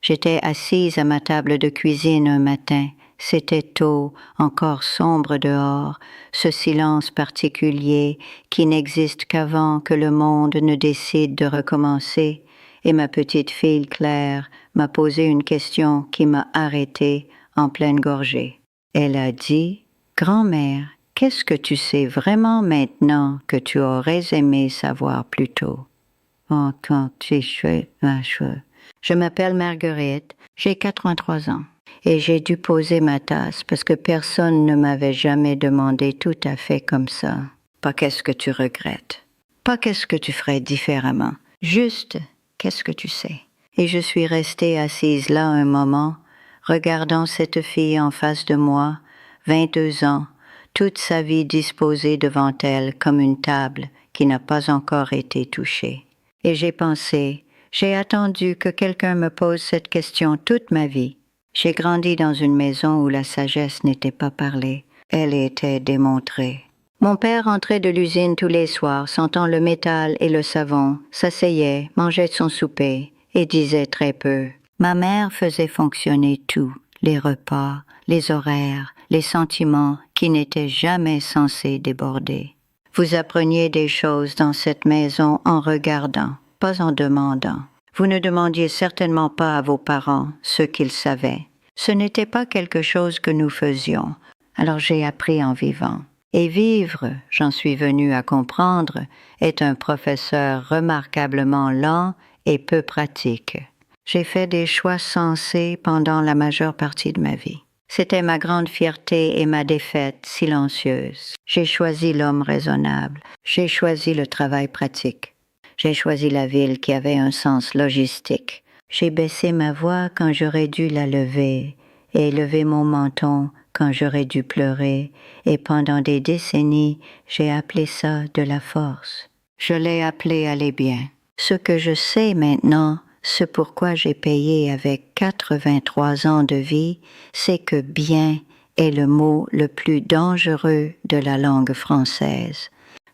J'étais assise à ma table de cuisine un matin. C'était tôt, encore sombre dehors, ce silence particulier qui n'existe qu'avant que le monde ne décide de recommencer, et ma petite fille Claire m'a posé une question qui m'a arrêtée en pleine gorgée. Elle a dit « Grand-mère, qu'est-ce que tu sais vraiment maintenant que tu aurais aimé savoir plus tôt? » Oh, quand tu es Je m'appelle Marguerite, j'ai 83 ans. Et j'ai dû poser ma tasse parce que personne ne m'avait jamais demandé tout à fait comme ça. Pas qu'est-ce que tu regrettes. Pas qu'est-ce que tu ferais différemment. Juste qu'est-ce que tu sais. Et je suis restée assise là un moment, regardant cette fille en face de moi, 22 ans, toute sa vie disposée devant elle comme une table qui n'a pas encore été touchée. Et j'ai pensé, j'ai attendu que quelqu'un me pose cette question toute ma vie. J'ai grandi dans une maison où la sagesse n'était pas parlée, elle était démontrée. Mon père entrait de l'usine tous les soirs, sentant le métal et le savon, s'asseyait, mangeait son souper et disait très peu. Ma mère faisait fonctionner tout, les repas, les horaires, les sentiments qui n'étaient jamais censés déborder. Vous appreniez des choses dans cette maison en regardant, pas en demandant. Vous ne demandiez certainement pas à vos parents ce qu'ils savaient. Ce n'était pas quelque chose que nous faisions, alors j'ai appris en vivant. Et vivre, j'en suis venue à comprendre, est un professeur remarquablement lent et peu pratique. J'ai fait des choix sensés pendant la majeure partie de ma vie. C'était ma grande fierté et ma défaite silencieuse. J'ai choisi l'homme raisonnable. J'ai choisi le travail pratique. J'ai choisi la ville qui avait un sens logistique. J'ai baissé ma voix quand j'aurais dû la lever, et levé mon menton quand j'aurais dû pleurer, et pendant des décennies, j'ai appelé ça de la force. Je l'ai appelé aller bien. Ce que je sais maintenant, ce pourquoi j'ai payé avec 83 ans de vie, c'est que bien est le mot le plus dangereux de la langue française.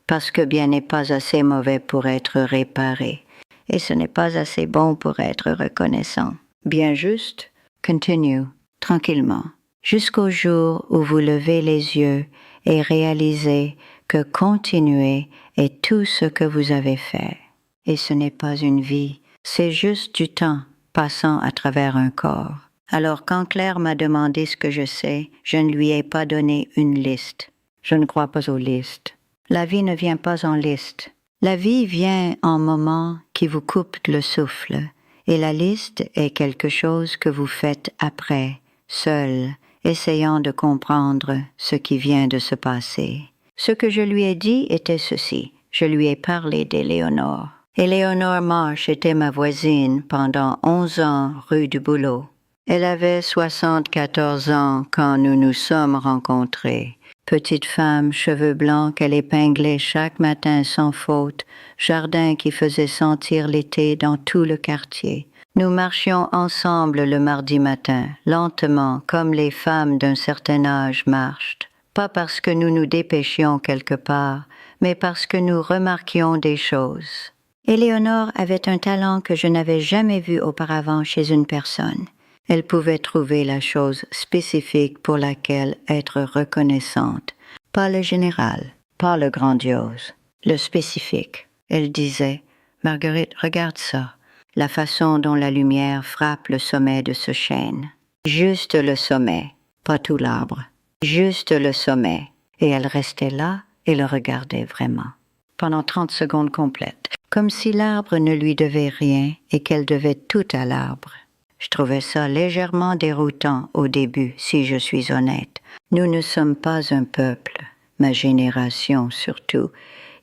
Parce que bien n'est pas assez mauvais pour être réparé, et ce n'est pas assez bon pour être reconnaissant. Bien juste, continue, tranquillement, jusqu'au jour où vous levez les yeux et réalisez que continuer est tout ce que vous avez fait. Et ce n'est pas une vie, c'est juste du temps passant à travers un corps. Alors quand Claire m'a demandé ce que je sais, je ne lui ai pas donné une liste. Je ne crois pas aux listes. La vie ne vient pas en liste. La vie vient en moments qui vous coupent le souffle, et la liste est quelque chose que vous faites après, seul, essayant de comprendre ce qui vient de se passer. Ce que je lui ai dit était ceci. Je lui ai parlé d'Éléonore. Éléonore Marsh était ma voisine pendant 11 ans rue du Boulot. Elle avait 74 ans quand nous nous sommes rencontrés. Petite femme, cheveux blancs qu'elle épinglait chaque matin sans faute, jardin qui faisait sentir l'été dans tout le quartier. Nous marchions ensemble le mardi matin, lentement, comme les femmes d'un certain âge marchent. Pas parce que nous nous dépêchions quelque part, mais parce que nous remarquions des choses. Éléonore avait un talent que je n'avais jamais vu auparavant chez une personne. Elle pouvait trouver la chose spécifique pour laquelle être reconnaissante. Pas le général, pas le grandiose, le spécifique. Elle disait, « Marguerite, regarde ça, la façon dont la lumière frappe le sommet de ce chêne. Juste le sommet, pas tout l'arbre. Juste le sommet. » Et elle restait là et le regardait vraiment. Pendant 30 secondes complètes, comme si l'arbre ne lui devait rien et qu'elle devait tout à l'arbre. Je trouvais ça légèrement déroutant au début, si je suis honnête. Nous ne sommes pas un peuple, ma génération surtout,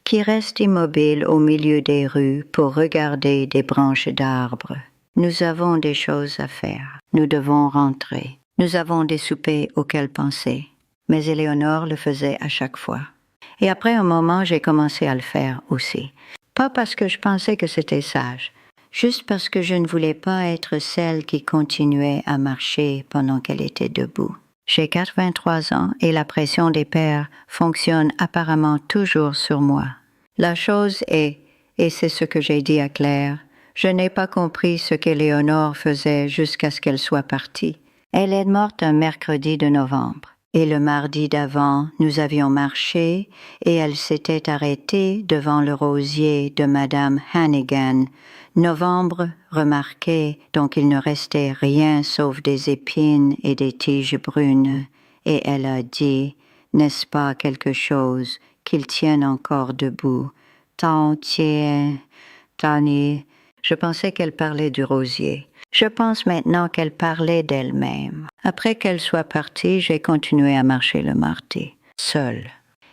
qui reste immobile au milieu des rues pour regarder des branches d'arbres. Nous avons des choses à faire. Nous devons rentrer. Nous avons des soupers auxquels penser. Mais Éléonore le faisait à chaque fois. Et après un moment, j'ai commencé à le faire aussi. Pas parce que je pensais que c'était sage, juste parce que je ne voulais pas être celle qui continuait à marcher pendant qu'elle était debout. J'ai 83 ans et la pression des pairs fonctionne apparemment toujours sur moi. La chose est, et c'est ce que j'ai dit à Claire, Je n'ai pas compris ce qu'Éléonore faisait jusqu'à ce qu'elle soit partie. Elle est morte un mercredi de novembre. Et le mardi d'avant, nous avions marché et elle s'était arrêtée devant le rosier de Madame Hannigan. Novembre remarquait, donc il ne restait rien sauf des épines et des tiges brunes. Et elle a dit, n'est-ce pas quelque chose qu'ils tiennent encore debout? Tant tient, Tani. Je pensais qu'elle parlait du rosier. Je pense maintenant qu'elle parlait d'elle-même. Après qu'elle soit partie, j'ai continué à marcher le mardi, seule.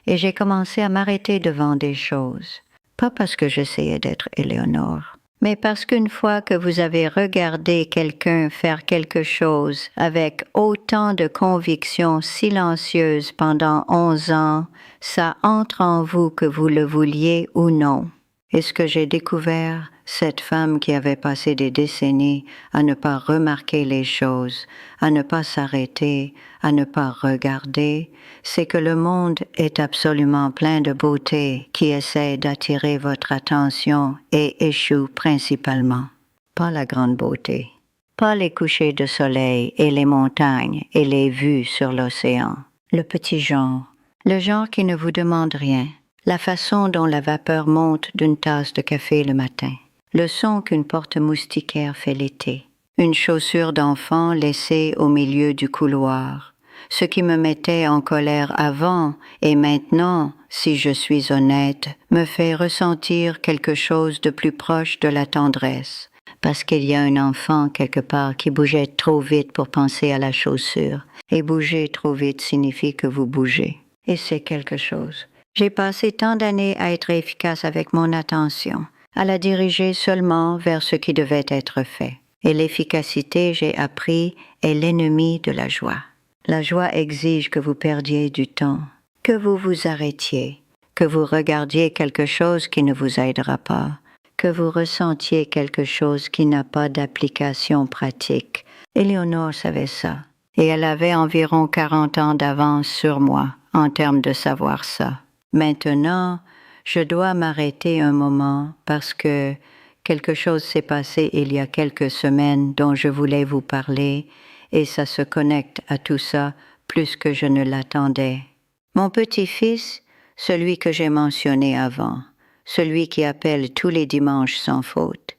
Et j'ai commencé à m'arrêter devant des choses. Pas parce que j'essayais d'être Éléonore, mais parce qu'une fois que vous avez regardé quelqu'un faire quelque chose avec autant de conviction silencieuse pendant 11 ans, ça entre en vous que vous le vouliez ou non. Et ce que j'ai découvert, cette femme qui avait passé des décennies à ne pas remarquer les choses, à ne pas s'arrêter, à ne pas regarder, c'est que le monde est absolument plein de beauté qui essaie d'attirer votre attention et échoue principalement. Pas la grande beauté, pas les couchers de soleil et les montagnes et les vues sur l'océan. Le petit genre, le genre qui ne vous demande rien. La façon dont la vapeur monte d'une tasse de café le matin, le son qu'une porte moustiquaire fait l'été, une chaussure d'enfant laissée au milieu du couloir, ce qui me mettait en colère avant et maintenant, si je suis honnête, me fait ressentir quelque chose de plus proche de la tendresse, parce qu'il y a un enfant quelque part qui bougeait trop vite pour penser à la chaussure, et bouger trop vite signifie que vous bougez, et c'est quelque chose. J'ai passé tant d'années à être efficace avec mon attention, à la diriger seulement vers ce qui devait être fait. Et l'efficacité, j'ai appris, est l'ennemi de la joie. La joie exige que vous perdiez du temps, que vous vous arrêtiez, que vous regardiez quelque chose qui ne vous aidera pas, que vous ressentiez quelque chose qui n'a pas d'application pratique. Éléonore savait ça, et elle avait environ 40 ans d'avance sur moi en termes de savoir ça. Maintenant, je dois m'arrêter un moment parce que quelque chose s'est passé il y a quelques semaines dont je voulais vous parler et ça se connecte à tout ça plus que je ne l'attendais. Mon petit-fils, celui que j'ai mentionné avant, celui qui appelle tous les dimanches sans faute,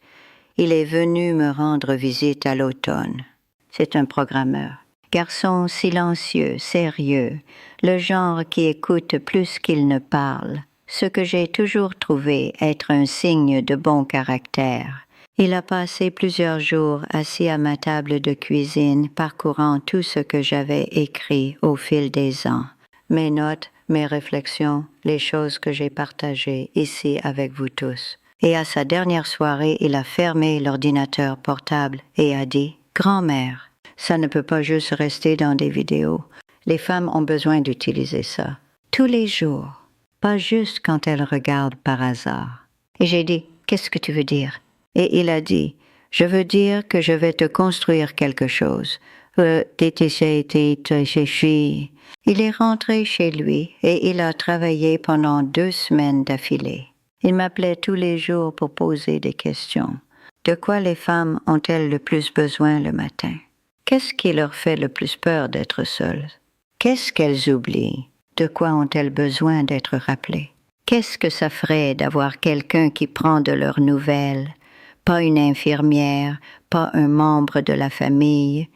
il est venu me rendre visite à l'automne. C'est un programmeur. Garçon silencieux, sérieux, le genre qui écoute plus qu'il ne parle, ce que j'ai toujours trouvé être un signe de bon caractère. Il a passé plusieurs jours assis à ma table de cuisine, parcourant tout ce que j'avais écrit au fil des ans. Mes notes, mes réflexions, les choses que j'ai partagées ici avec vous tous. Et à sa dernière soirée, il a fermé l'ordinateur portable et a dit « Grand-mère ». Ça ne peut pas juste rester dans des vidéos. Les femmes ont besoin d'utiliser ça. Tous les jours. Pas juste quand elles regardent par hasard. Et j'ai dit, qu'est-ce que tu veux dire? Et il a dit, je veux dire que je vais te construire quelque chose. Il est rentré chez lui et il a travaillé pendant 2 semaines d'affilée. Il m'appelait tous les jours pour poser des questions. De quoi les femmes ont-elles le plus besoin le matin? Qu'est-ce qui leur fait le plus peur d'être seules? Qu'est-ce qu'elles oublient? De quoi ont-elles besoin d'être rappelées? Qu'est-ce que ça ferait d'avoir quelqu'un qui prend de leurs nouvelles? Pas une infirmière, pas un membre de la famille,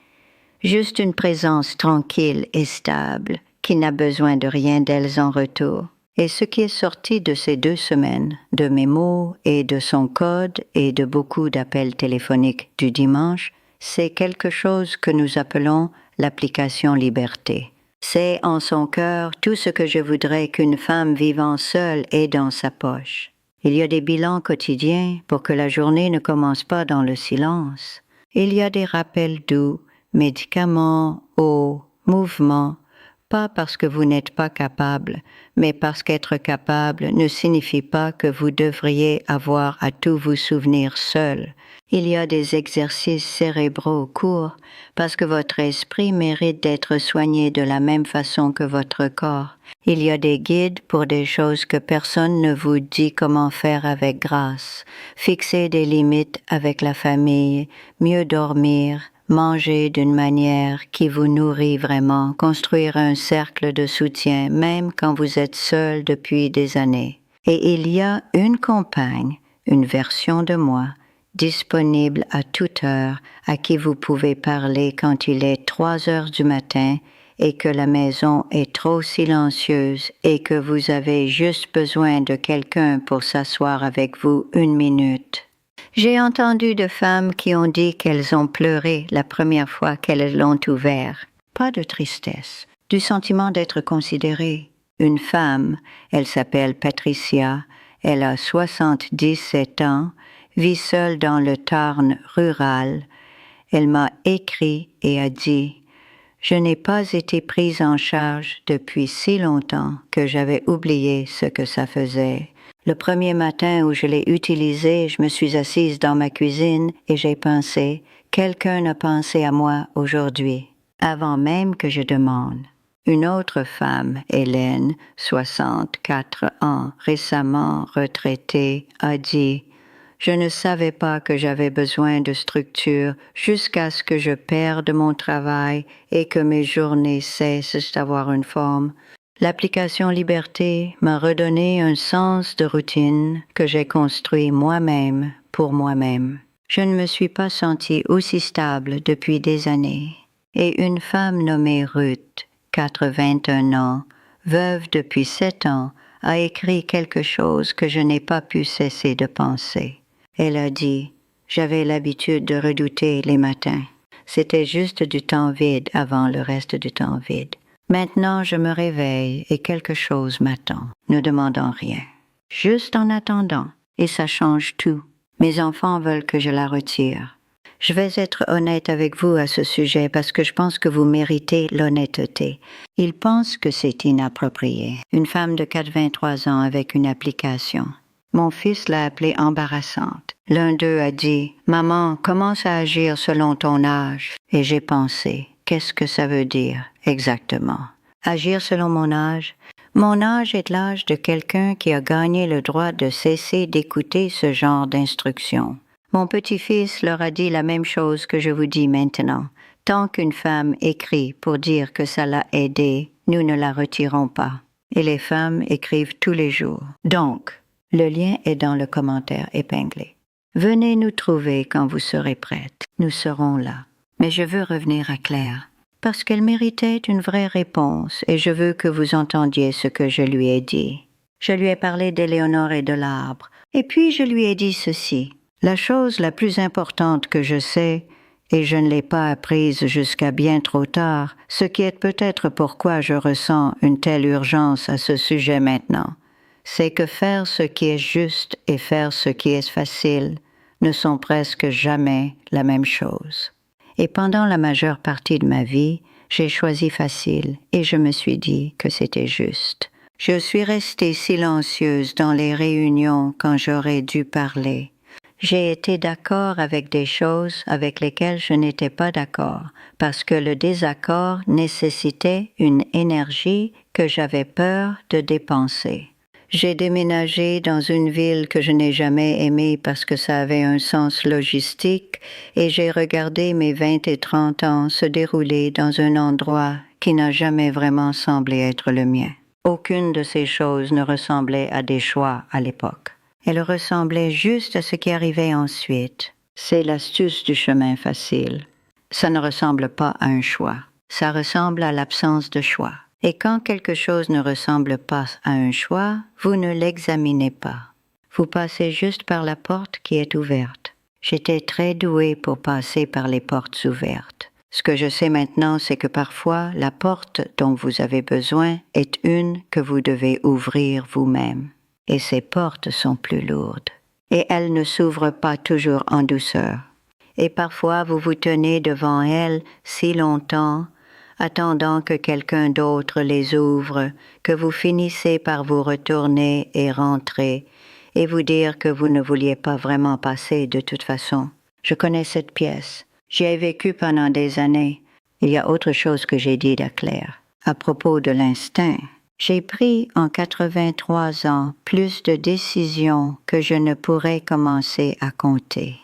juste une présence tranquille et stable qui n'a besoin de rien d'elles en retour. Et ce qui est sorti de ces 2 semaines, de mes mots et de son code et de beaucoup d'appels téléphoniques du dimanche, c'est quelque chose que nous appelons l'application liberté. C'est en son cœur tout ce que je voudrais qu'une femme vivant seule ait dans sa poche. Il y a des bilans quotidiens pour que la journée ne commence pas dans le silence. Il y a des rappels doux, médicaments, eau, mouvement, pas parce que vous n'êtes pas capable, mais parce qu'être capable ne signifie pas que vous devriez avoir à tout vous souvenir seul. Il y a des exercices cérébraux courts parce que votre esprit mérite d'être soigné de la même façon que votre corps. Il y a des guides pour des choses que personne ne vous dit comment faire avec grâce. Fixer des limites avec la famille, mieux dormir, manger d'une manière qui vous nourrit vraiment, construire un cercle de soutien même quand vous êtes seul depuis des années. Et il y a une compagne, une version de moi, disponible à toute heure, à qui vous pouvez parler quand il est 3 heures du matin et que la maison est trop silencieuse et que vous avez juste besoin de quelqu'un pour s'asseoir avec vous 1 minute. J'ai entendu de femmes qui ont dit qu'elles ont pleuré la première fois qu'elles l'ont ouvert. Pas de tristesse, du sentiment d'être considérée. Une femme, elle s'appelle Patricia, elle a 77 ans, vit seule dans le Tarn rural. Elle m'a écrit et a dit « Je n'ai pas été prise en charge depuis si longtemps que j'avais oublié ce que ça faisait. Le premier matin où je l'ai utilisé, je me suis assise dans ma cuisine et j'ai pensé « Quelqu'un a pensé à moi aujourd'hui, avant même que je demande. » Une autre femme, Hélène, 64 ans, récemment retraitée, a dit « Je ne savais pas que j'avais besoin de structure jusqu'à ce que je perde mon travail et que mes journées cessent d'avoir une forme. L'application Liberté m'a redonné un sens de routine que j'ai construit moi-même pour moi-même. Je ne me suis pas sentie aussi stable depuis des années. » Et une femme nommée Ruth, 81 ans, veuve depuis 7 ans, a écrit quelque chose que je n'ai pas pu cesser de penser. Elle a dit « J'avais l'habitude de redouter les matins. C'était juste du temps vide avant le reste du temps vide. Maintenant, je me réveille et quelque chose m'attend, ne demandant rien. Juste en attendant, et ça change tout. Mes enfants veulent que je la retire. Je vais être honnête avec vous à ce sujet parce que je pense que vous méritez l'honnêteté. Ils pensent que c'est inapproprié. Une femme de 83 ans avec une application. Mon fils l'a appelée embarrassante. L'un d'eux a dit « Maman, commence à agir selon ton âge. » Et j'ai pensé « Qu'est-ce que ça veut dire exactement? Agir selon mon âge? Mon âge est l'âge de quelqu'un qui a gagné le droit de cesser d'écouter ce genre d'instructions. Mon petit-fils leur a dit la même chose que je vous dis maintenant. Tant qu'une femme écrit pour dire que ça l'a aidée, nous ne la retirons pas. Et les femmes écrivent tous les jours. Donc, le lien est dans le commentaire épinglé. Venez nous trouver quand vous serez prête. Nous serons là. Mais je veux revenir à Claire, parce qu'elle méritait une vraie réponse et je veux que vous entendiez ce que je lui ai dit. Je lui ai parlé d'Éléonore et de l'arbre. Et puis je lui ai dit ceci. La chose la plus importante que je sais, et je ne l'ai pas apprise jusqu'à bien trop tard, ce qui est peut-être pourquoi je ressens une telle urgence à ce sujet maintenant, c'est que faire ce qui est juste et faire ce qui est facile ne sont presque jamais la même chose. Et pendant la majeure partie de ma vie, j'ai choisi facile et je me suis dit que c'était juste. Je suis restée silencieuse dans les réunions quand j'aurais dû parler. J'ai été d'accord avec des choses avec lesquelles je n'étais pas d'accord, parce que le désaccord nécessitait une énergie que j'avais peur de dépenser. J'ai déménagé dans une ville que je n'ai jamais aimée parce que ça avait un sens logistique et j'ai regardé mes 20 et 30 ans se dérouler dans un endroit qui n'a jamais vraiment semblé être le mien. Aucune de ces choses ne ressemblait à des choix à l'époque. Elle ressemblait juste à ce qui arrivait ensuite. C'est l'astuce du chemin facile. Ça ne ressemble pas à un choix. Ça ressemble à l'absence de choix. Et quand quelque chose ne ressemble pas à un choix, vous ne l'examinez pas. Vous passez juste par la porte qui est ouverte. J'étais très douée pour passer par les portes ouvertes. Ce que je sais maintenant, c'est que parfois, la porte dont vous avez besoin est une que vous devez ouvrir vous-même. Et ces portes sont plus lourdes. Et elles ne s'ouvrent pas toujours en douceur. Et parfois, vous vous tenez devant elles si longtemps, attendant que quelqu'un d'autre les ouvre, que vous finissez par vous retourner et rentrer, et vous dire que vous ne vouliez pas vraiment passer de toute façon. Je connais cette pièce. J'y ai vécu pendant des années. Il y a autre chose que j'ai dit à Claire. À propos de l'instinct, j'ai pris en 83 ans plus de décisions que je ne pourrais commencer à compter.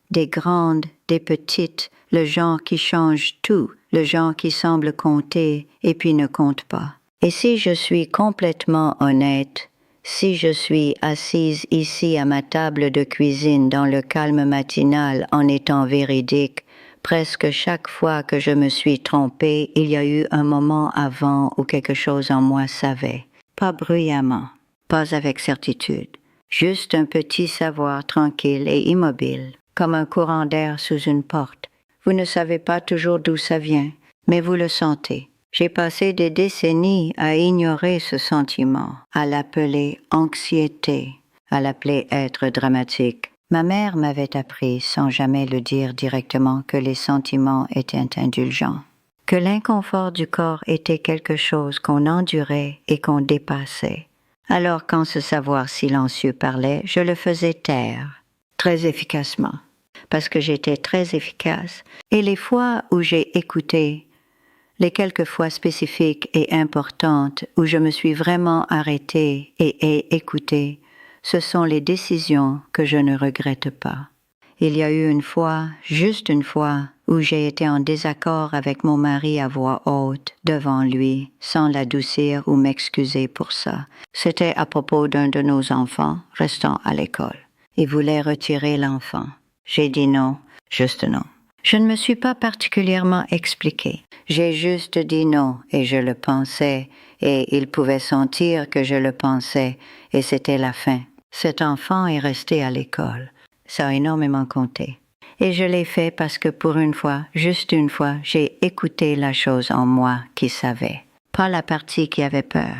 Des grandes, des petites, le genre qui change tout, le genre qui semble compter et puis ne compte pas. Et si je suis complètement honnête, si je suis assise ici à ma table de cuisine dans le calme matinal en étant véridique, presque chaque fois que je me suis trompée, il y a eu un moment avant où quelque chose en moi savait. Pas bruyamment, pas avec certitude, juste un petit savoir tranquille et immobile, comme un courant d'air sous une porte. Vous ne savez pas toujours d'où ça vient, mais vous le sentez. J'ai passé des décennies à ignorer ce sentiment, à l'appeler anxiété, à l'appeler être dramatique. Ma mère m'avait appris, sans jamais le dire directement, que les sentiments étaient indulgents, que l'inconfort du corps était quelque chose qu'on endurait et qu'on dépassait. Alors quand ce savoir silencieux parlait, je le faisais taire, très efficacement, parce que j'étais très efficace. Et les fois où j'ai écouté, les quelques fois spécifiques et importantes où je me suis vraiment arrêtée et ai écouté, ce sont les décisions que je ne regrette pas. Il y a eu une fois, juste une fois, où j'ai été en désaccord avec mon mari à voix haute, devant lui, sans l'adoucir ou m'excuser pour ça. C'était à propos d'un de nos enfants restant à l'école. Il voulait retirer l'enfant. J'ai dit non, juste non. Je ne me suis pas particulièrement expliquée. J'ai juste dit non, et je le pensais, et il pouvait sentir que je le pensais, et c'était la fin. Cet enfant est resté à l'école. Ça a énormément compté. Et je l'ai fait parce que pour une fois, juste une fois, j'ai écouté la chose en moi qui savait. Pas la partie qui avait peur,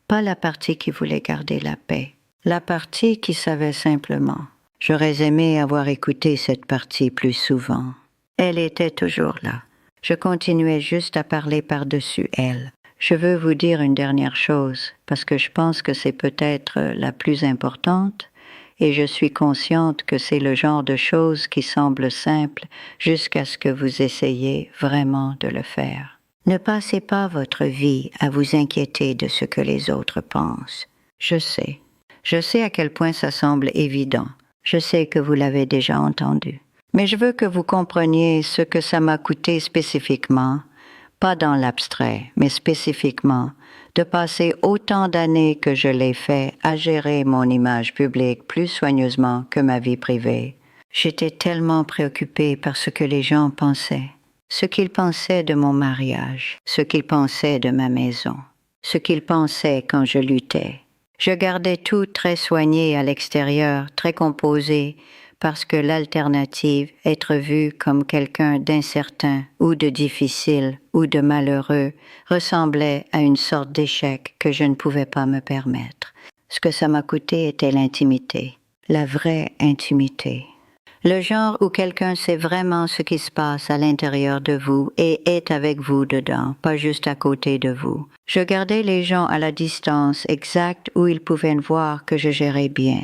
pas la partie qui voulait garder la paix, la partie qui savait simplement. J'aurais aimé avoir écouté cette partie plus souvent. Elle était toujours là. Je continuais juste à parler par-dessus elle. Je veux vous dire une dernière chose, parce que je pense que c'est peut-être la plus importante, et je suis consciente que c'est le genre de chose qui semble simple jusqu'à ce que vous essayiez vraiment de le faire. Ne passez pas votre vie à vous inquiéter de ce que les autres pensent. Je sais à quel point ça semble évident. Je sais que vous l'avez déjà entendu. Mais je veux que vous compreniez ce que ça m'a coûté spécifiquement, pas dans l'abstrait, mais spécifiquement, de passer autant d'années que je l'ai fait à gérer mon image publique plus soigneusement que ma vie privée. J'étais tellement préoccupée par ce que les gens pensaient, ce qu'ils pensaient de mon mariage, ce qu'ils pensaient de ma maison, ce qu'ils pensaient quand je luttais. Je gardais tout très soigné à l'extérieur, très composé, parce que l'alternative, être vu comme quelqu'un d'incertain ou de difficile ou de malheureux, ressemblait à une sorte d'échec que je ne pouvais pas me permettre. Ce que ça m'a coûté était l'intimité, la vraie intimité. Le genre où quelqu'un sait vraiment ce qui se passe à l'intérieur de vous et est avec vous dedans, pas juste à côté de vous. Je gardais les gens à la distance exacte où ils pouvaient voir que je gérais bien.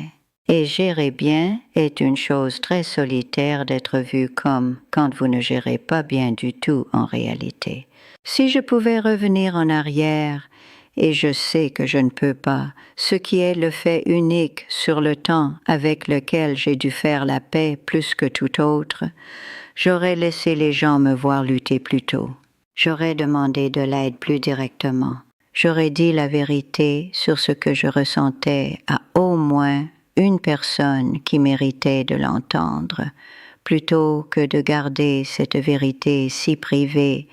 Et gérer bien est une chose très solitaire d'être vu comme quand vous ne gérez pas bien du tout en réalité. Si je pouvais revenir en arrière, et je sais que je ne peux pas, ce qui est le fait unique sur le temps avec lequel j'ai dû faire la paix plus que tout autre, j'aurais laissé les gens me voir lutter plus tôt. J'aurais demandé de l'aide plus directement. J'aurais dit la vérité sur ce que je ressentais à au moins une personne qui méritait de l'entendre, plutôt que de garder cette vérité si privée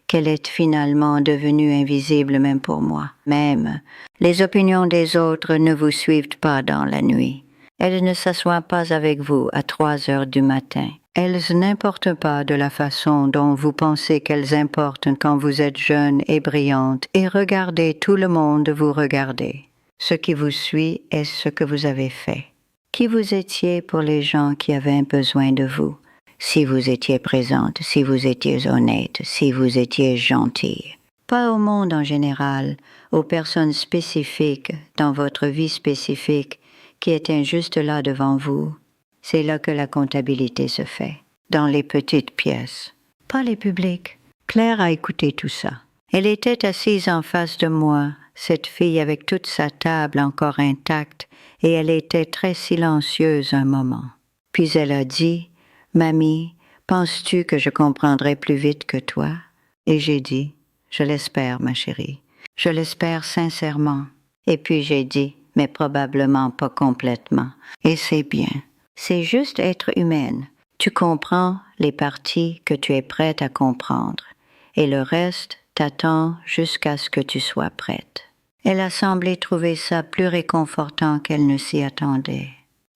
qu'elle est finalement devenue invisible même pour moi. Même, les opinions des autres ne vous suivent pas dans la nuit. Elles ne s'assoient pas avec vous à 3 heures du matin. Elles n'importent pas de la façon dont vous pensez qu'elles importent quand vous êtes jeune et brillante et regardez tout le monde vous regarder. Ce qui vous suit est ce que vous avez fait. Qui vous étiez pour les gens qui avaient besoin de vous. si vous étiez présente, si vous étiez honnête, si vous étiez gentille. Pas au monde en général, aux personnes spécifiques dans votre vie spécifique qui étaient juste là devant vous. C'est là que la comptabilité se fait, dans les petites pièces, pas les publiques. Claire a écouté tout ça. Elle était assise en face de moi, cette fille avec toute sa table encore intacte, et elle était très silencieuse un moment. Puis elle a dit, « Mamie, penses-tu que je comprendrai plus vite que toi? » Et j'ai dit, « Je l'espère, ma chérie. Je l'espère sincèrement. » Et puis j'ai dit, « Mais probablement pas complètement. » Et c'est bien. C'est juste être humaine. Tu comprends les parties que tu es prête à comprendre. Et le reste t'attend jusqu'à ce que tu sois prête. Elle a semblé trouver ça plus réconfortant qu'elle ne s'y attendait.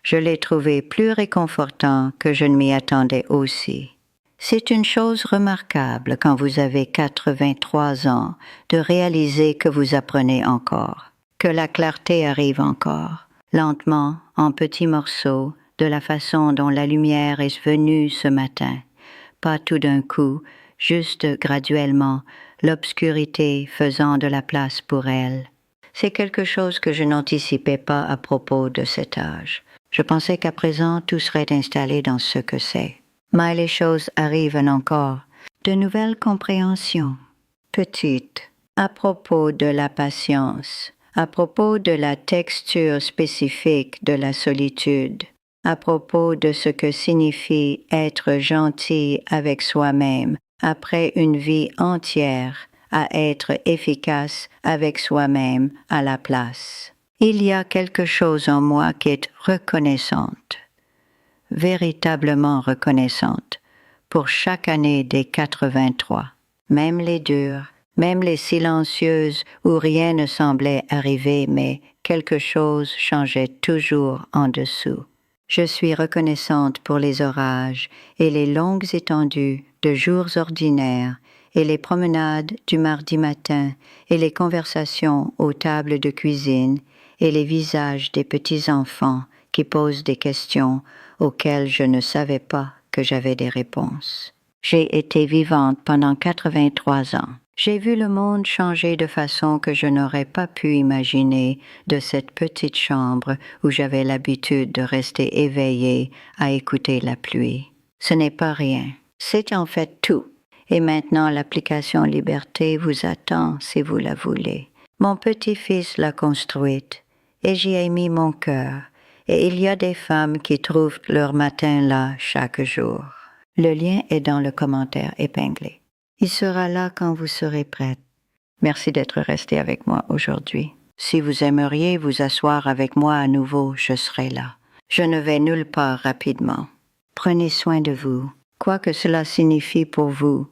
Je l'ai trouvé plus réconfortant que je ne m'y attendais aussi. C'est une chose remarquable quand vous avez 83 ans de réaliser que vous apprenez encore, que la clarté arrive encore, lentement, en petits morceaux, de la façon dont la lumière est venue ce matin, pas tout d'un coup, juste graduellement, l'obscurité faisant de la place pour elle. C'est quelque chose que je n'anticipais pas à propos de cet âge. Je pensais qu'à présent tout serait installé dans ce que c'est. Mais les choses arrivent encore. De nouvelles compréhensions. Petites. À propos de la patience. À propos de la texture spécifique de la solitude. À propos de ce que signifie être gentil avec soi-même après une vie entière à être efficace avec soi-même à la place. Il y a quelque chose en moi qui est reconnaissante, véritablement reconnaissante, pour chaque année des 83, même les dures, même les silencieuses où rien ne semblait arriver, mais quelque chose changeait toujours en dessous. Je suis reconnaissante pour les orages et les longues étendues de jours ordinaires et les promenades du mardi matin et les conversations aux tables de cuisine et les visages des petits-enfants qui posent des questions auxquelles je ne savais pas que j'avais des réponses. J'ai été vivante pendant 83 ans. J'ai vu le monde changer de façon que je n'aurais pas pu imaginer de cette petite chambre où j'avais l'habitude de rester éveillée à écouter la pluie. Ce n'est pas rien. C'est en fait tout. Et maintenant l'application Liberté vous attend si vous la voulez. Mon petit-fils l'a construite et j'y ai mis mon cœur. Et il y a des femmes qui trouvent leur matin là chaque jour. Le lien est dans le commentaire épinglé. Il sera là quand vous serez prête. Merci d'être resté avec moi aujourd'hui. Si vous aimeriez vous asseoir avec moi à nouveau, je serai là. Je ne vais nulle part rapidement. Prenez soin de vous, quoi que cela signifie pour vous,